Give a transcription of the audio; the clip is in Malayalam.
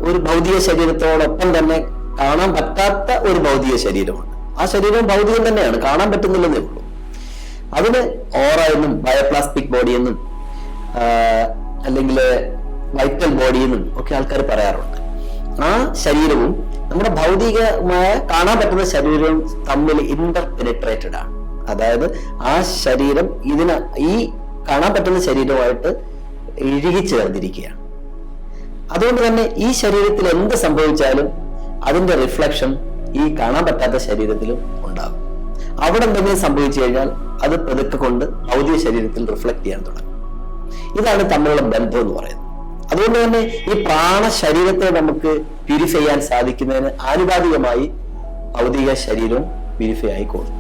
ഒരു ഭൗതിക ശരീരത്തോടൊപ്പം തന്നെ കാണാൻ പറ്റാത്ത ഒരു ഭൗതിക ശരീരമാണ്. ആ ശരീരം ഭൗതികം തന്നെയാണ്, കാണാൻ പറ്റുന്നില്ലെന്നേ ഉള്ളൂ. അതിന് ഓറ എന്നും ബയോപ്ലാസ്റ്റിക് ബോഡി എന്നും അല്ലെങ്കിൽ വൈറ്റൽ ബോഡി എന്നും ഒക്കെ ആൾക്കാർ പറയാറുണ്ട്. ആ ശരീരവും നമ്മുടെ ഭൗതികമായ കാണാൻ പറ്റുന്ന ശരീരവും തമ്മിൽ ഇന്റർ പെനിട്രേറ്റഡ് ആണ്. അതായത് ആ ശരീരം ഈ കാണാൻ പറ്റുന്ന ശരീരവുമായിട്ട് ഇഴുകി ചേർന്നിരിക്കുകയാണ്. അതുകൊണ്ട് തന്നെ ഈ ശരീരത്തിൽ എന്ത് സംഭവിച്ചാലും അതിന്റെ റിഫ്ലക്ഷൻ ഈ കാണാൻ പറ്റാത്ത ശരീരത്തിലും ഉണ്ടാകും. അവിടെ എന്തെങ്കിലും സംഭവിച്ചു കഴിഞ്ഞാൽ അത് പതുക്കെ കൊണ്ട് ഭൗതിക ശരീരത്തിൽ റിഫ്ലക്ട് ചെയ്യാൻ തുടങ്ങും. ഇതാണ് തമ്മിലുള്ള ബന്ധം എന്ന് പറയുന്നത്. അതുകൊണ്ട് തന്നെ ഈ പ്രാണ ശരീരത്തെ നമുക്ക് പ്യൂരിഫൈ ചെയ്യാൻ സാധിക്കുന്നതിന് ആനുപാതികമായി ഭൗതിക ശരീരവും പ്യൂരിഫൈ ആയിക്കോളും.